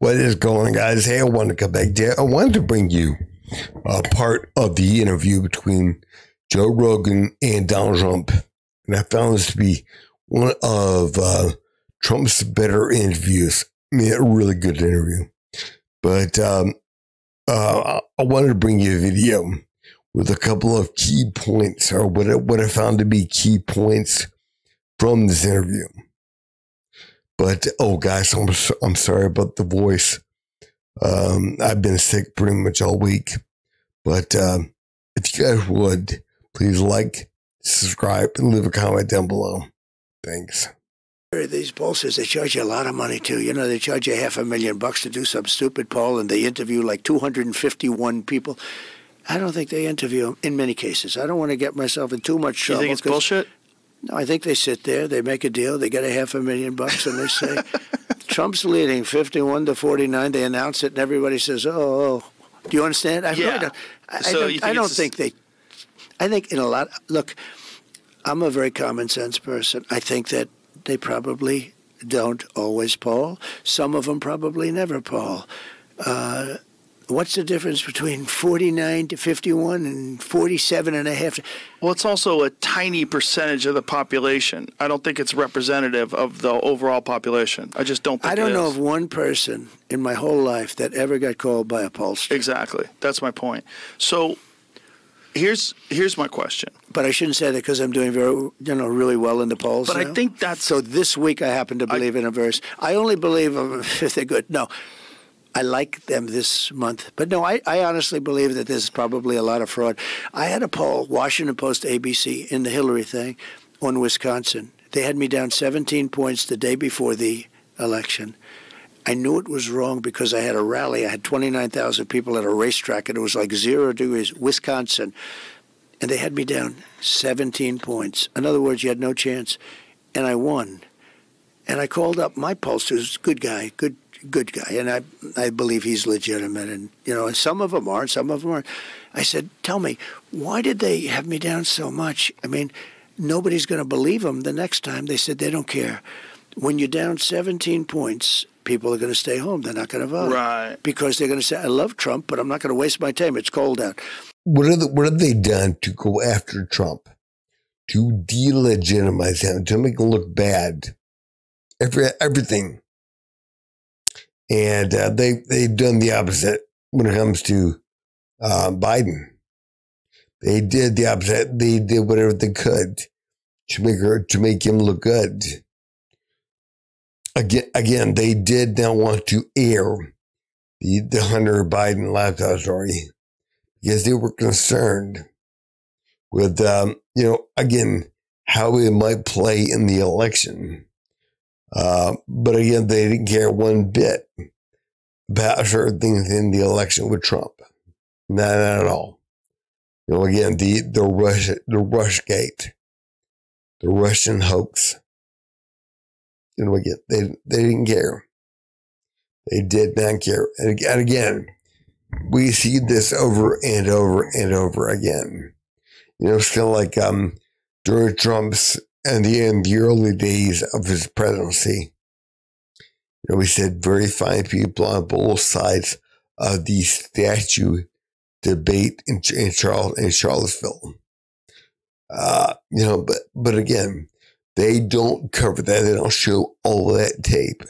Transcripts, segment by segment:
What is going on, guys? Hey, I wanted to come back there. I wanted to bring you part of the interview between Joe Rogan and Donald Trump. And I found this to be one of Trump's better interviews. I mean, a really good interview. But I wanted to bring you a video with a couple of key points, or what I found to be key points from this interview. But, oh, guys, I'm sorry about the voice. I've been sick pretty much all week. But if you guys would, please like, subscribe, and leave a comment down below. Thanks. These pollsters, they charge you a lot of money, too. You know, they charge you $500,000 to do some stupid poll, and they interview like 251 people. I don't think they interview them in many cases. I don't want to get myself in too much trouble. You think it's bullshit? No, I think they sit there, they make a deal, they get $500,000, and they say, Trump's leading 51-49. They announce it, and everybody says, oh. Do you understand? I don't think they, I think in a lot, look, I'm a very common sense person. I think that they probably don't always poll. Some of them probably never poll. What's the difference between 49-51 and 47.5? Well, it's also a tiny percentage of the population. I don't think it's representative of the overall population. I just don't think I don't know of one person in my whole life that ever got called by a pollster. Exactly. That's my point. So here's my question. But I shouldn't say that because I'm doing really well in the polls. But now. I think that's... So this week I happen to believe in a verse. I only believe them if they're good. No. I like them this month. But no, I honestly believe that there's probably a lot of fraud. I had a poll, Washington Post, ABC, in the Hillary thing on Wisconsin. They had me down 17 points the day before the election. I knew it was wrong because I had a rally. I had 29,000 people at a racetrack, and it was like 0 degrees, Wisconsin. And they had me down 17 points. In other words, you had no chance. And I won. And I called up my pollster, who's a good guy, good guy, and I believe he's legitimate, and and some of them aren't, some of them aren't. I said, tell me, why did they have me down so much? I mean, nobody's going to believe them the next time. They said they don't care. When you're down 17 points, people are going to stay home. They're not going to vote. Right. Because they're going to say, I love Trump, but I'm not going to waste my time. It's cold out. What have they done to go after Trump, to delegitimize him, to make him look bad? Everything. And they've done the opposite when it comes to Biden. They did the opposite. They did whatever they could to make him look good. Again, they did not want to air the Hunter Biden laptop story because they were concerned with again how it might play in the election. But again, they didn't care one bit about certain things in the election with Trump. Not at all. Again, the Rushgate, the Russian hoax. Again, they didn't care. They did not care. And again, we see this over and over and over again. It's kind of like during Trump's and in the early days of his presidency, we said very fine people on both sides of the statue debate in Charlottesville. But again, they don't cover that. They don't show all of that tape.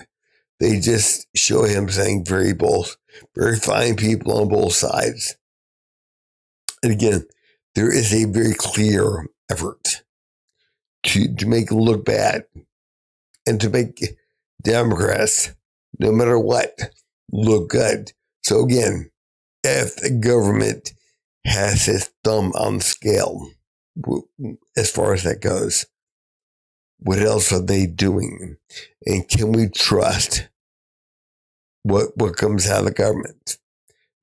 They just show him saying very fine people on both sides. And again, there is a very clear effort to make it look bad and to make Democrats, no matter what, look good. So again, if the government has its thumb on the scale, as far as that goes, what else are they doing? And can we trust what comes out of the government?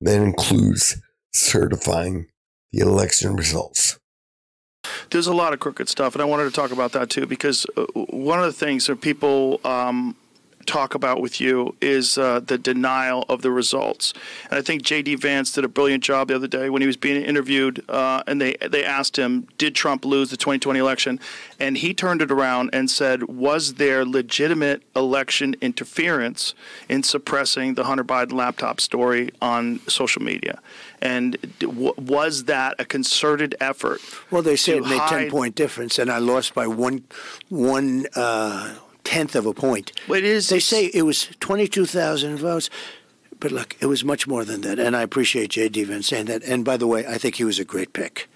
That includes certifying the election results. There's a lot of crooked stuff, and I wanted to talk about that too, because one of the things that people talk about with you is the denial of the results. And I think J.D. Vance did a brilliant job the other day when he was being interviewed, and they asked him, did Trump lose the 2020 election? And he turned it around and said, was there legitimate election interference in suppressing the Hunter Biden laptop story on social media? And was that a concerted effort? Well, they say it made hide 10-point difference, and I lost by one tenth of a point. Well, it is. They say it was 22,000 votes, but look, it was much more than that. And I appreciate J.D. Vance saying that. And by the way, I think he was a great pick.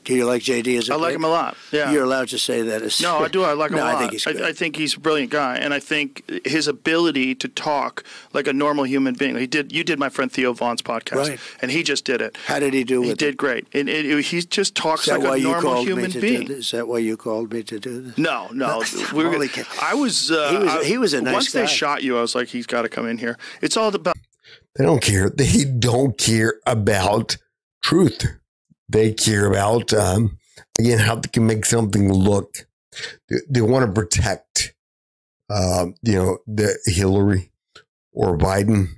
Do you like J.D. as a pick? I like him a lot. Yeah, you're allowed to say that. No, I do. I like him a lot. I think he's good. I think he's a brilliant guy, and I think his ability to talk like a normal human being. You did my friend Theo Vaughn's podcast, right? And he just did it. How did he do? He did great. And he just talks like a normal human being. Is that why you called me to do this? No. I was. He was a nice once guy. They shot you, I was like, he's got to come in here. It's all about. They don't care. They don't care about truth. They care about. Again, how they can make something look. They want to protect, the Hillary or Biden.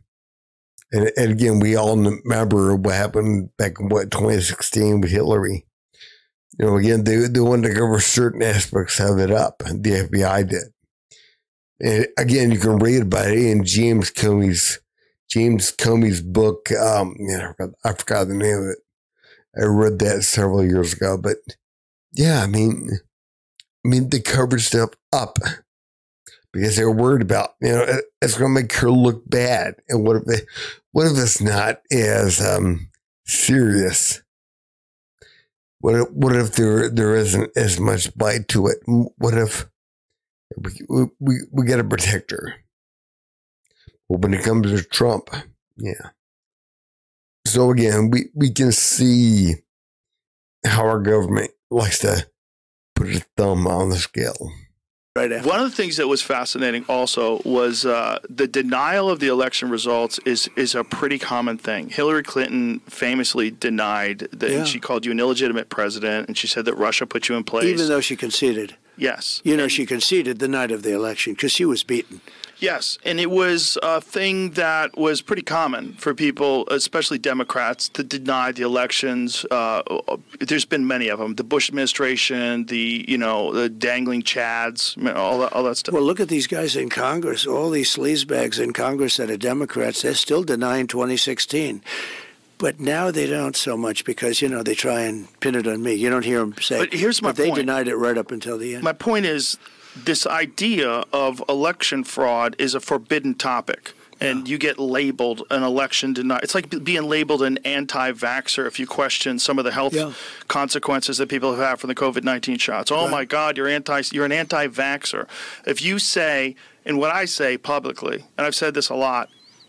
And again, we all remember what happened back in 2016 with Hillary. Again, they wanted to cover certain aspects of it up. The FBI did. And again, you can read about it in James Comey's book. I forgot the name of it. I read that several years ago, but yeah, I mean, they covered stuff up because they were worried about, it's going to make her look bad. And what if it's not as serious? What if there isn't as much bite to it? What if we got to protect her? Well, when it comes to Trump, yeah. So again, we can see how our government likes to put a thumb on the scale. Right. One of the things that was fascinating also was the denial of the election results is a pretty common thing. Hillary Clinton famously denied that she called you an illegitimate president, and she said that Russia put you in place. Even though she conceded. Yes. She conceded the night of the election because she was beaten. Yes, and it was a thing that was pretty common for people, especially Democrats, to deny the elections. There's been many of them. The Bush administration, the dangling chads, all that stuff. Well, look at these guys in Congress. All these sleazebags in Congress that are Democrats, they're still denying 2016. But now they don't so much because, they try and pin it on me. You don't hear them say, but here's my point. They denied it right up until the end. My point is, this idea of election fraud is a forbidden topic, and you get labeled an election denier. It's like being labeled an anti-vaxxer if you question some of the health consequences that people have had from the COVID-19 shots. Oh, my God, you're an anti-vaxxer. If you say, and what I say publicly, and I've said this a lot,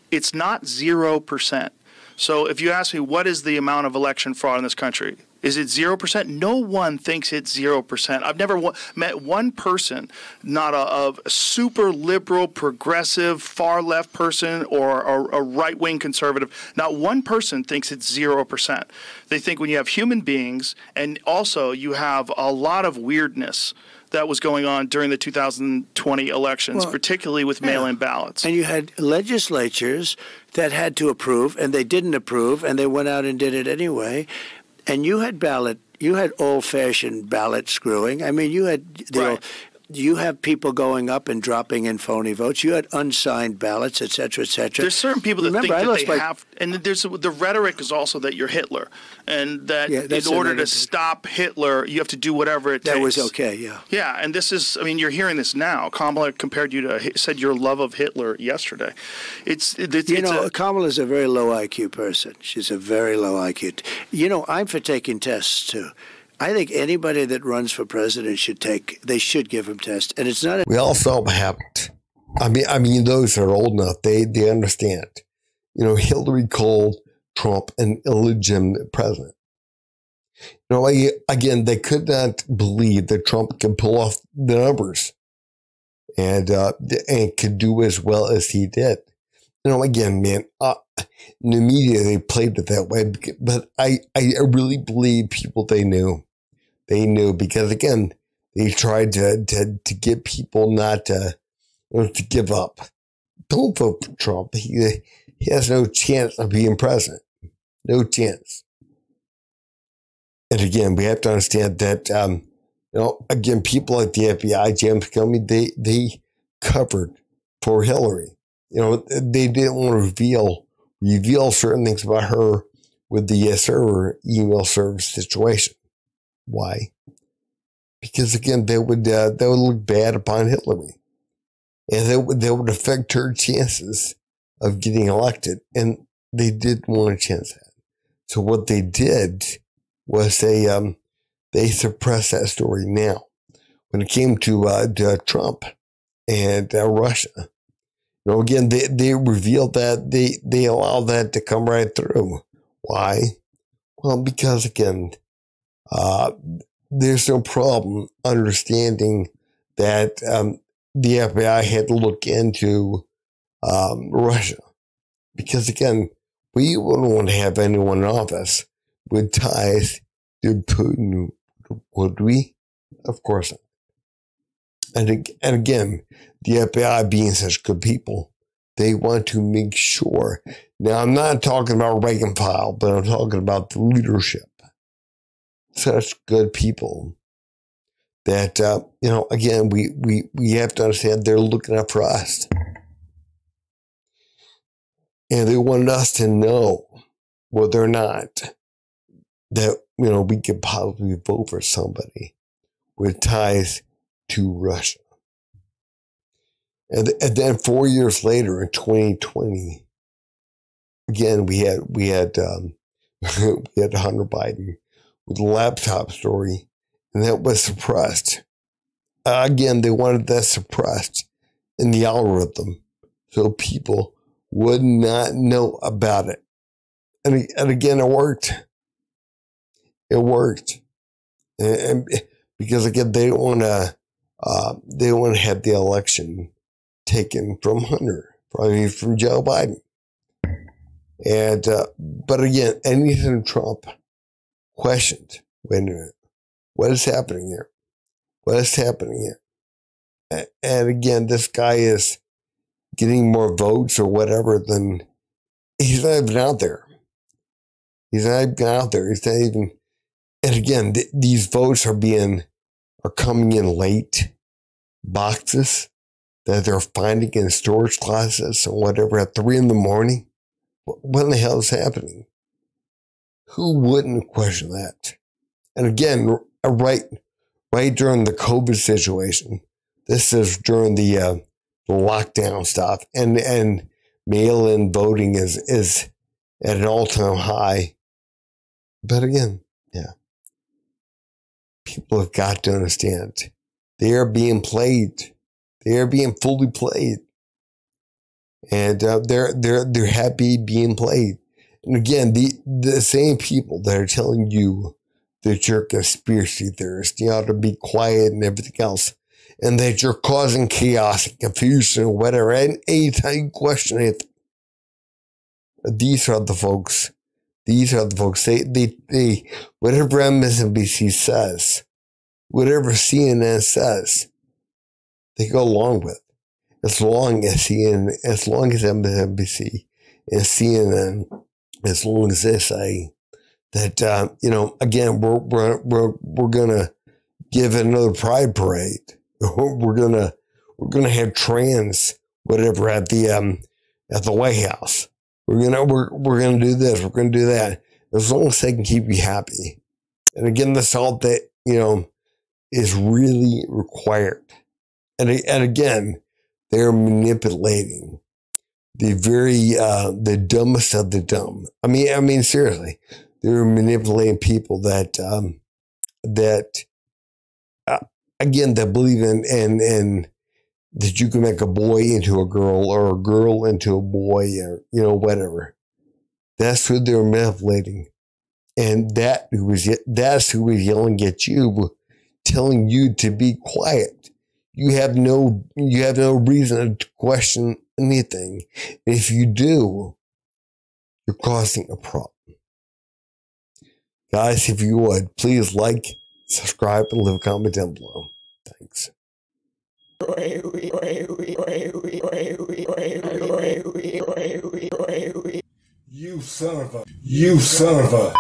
it's not 0%. So if you ask me what is the amount of election fraud in this country, is it 0%? No one thinks it's 0%. I've never met one person, not a super liberal, progressive, far left person or a right-wing conservative. Not one person thinks it's 0%. They think when you have human beings and also you have a lot of weirdness that was going on during the 2020 elections, particularly with mail-in ballots. And you had legislatures that had to approve, and they didn't approve, and they went out and did it anyway. And you had old-fashioned ballot screwing. I mean, you had you have people going up and dropping in phony votes. You had unsigned ballots, et cetera, et cetera. There's certain people that think that they have, and there's the rhetoric is also that you're Hitler, and that in order to stop Hitler, you have to do whatever it takes. That was okay, yeah. Yeah, and this is, you're hearing this now. Kamala compared you to, said your love of Hitler yesterday. Kamala's a very low IQ person. She's a very low IQ. I'm for taking tests, too. I think anybody that runs for president should give him tests. And it's not. We all saw what happened. I mean, those that are old enough, they understand. Hillary called Trump an illegitimate president. Again, they could not believe that Trump could pull off the numbers and could do as well as he did. Again, man, in the media, they played it that way. But I really believe people they knew. They knew because, again, they tried to get people not to to give up. Don't vote for Trump. He has no chance of being president. No chance. And again, we have to understand that, again, people like the FBI, James Comey, they covered for Hillary. They didn't want to reveal certain things about her with the email server situation. Why? Because again, they would look bad upon Hillary, and that would affect her chances of getting elected. And they didn't want to chance that. So what they did was they suppressed that story. Now, when it came to Trump and Russia, again, they revealed that they allowed that to come right through. Why? Well, because again, there's no problem understanding that the FBI had to look into Russia. Because again, we wouldn't want to have anyone in office with ties to Putin, would we? Of course not. And again, the FBI being such good people, they want to make sure. Now, I'm not talking about rank and file, but I'm talking about the leadership. Such good people that, again, we have to understand they're looking out for us. And they wanted us to know whether or not that, we could possibly vote for somebody with ties to Russia. And then 4 years later, in 2020, again, we had Hunter Biden with the laptop story, and that was suppressed. Again, they wanted that suppressed in the algorithm so people would not know about it. And again, it worked. It worked. And because again, they don't want to have the election taken from from Joe Biden. And but again, anything Trump questioned, wait a minute, what is happening here? What is happening here? And again, this guy is getting more votes or whatever than he's not even out there. He's not even out there. He's not even. And again, these votes are coming in late boxes that they're finding in storage closets and whatever at 3 a.m. What in the hell is happening? Who wouldn't question that? And again, right during the COVID situation, this is during the lockdown stuff, and mail-in voting is at an all-time high. But again, yeah, people have got to understand they are being played. They are being fully played, and they're happy being played. And again, the same people that are telling you that you're a conspiracy theorist, you ought to be quiet and everything else, and that you're causing chaos and confusion or whatever, and anytime you question it, these are the folks. These are the folks. They whatever MSNBC says, whatever CNN says, they go along with. As long as MSNBC and CNN, as long as they say that, again, we're gonna give another pride parade. We're gonna have trans whatever at the White House. We're gonna do this. We're gonna do that. As long as they can keep you happy. And again, that's all that is really required. And again, they're manipulating the dumbest of the dumb. I mean, seriously, they're manipulating people that again, that believe in that you can make a boy into a girl or a girl into a boy or, whatever. That's who they're manipulating. And that's who is yelling at you, telling you to be quiet. You have no reason to question anything. If you do, you're causing a problem. Guys, if you would, please like, subscribe, and leave a comment down below. Thanks. You son of a.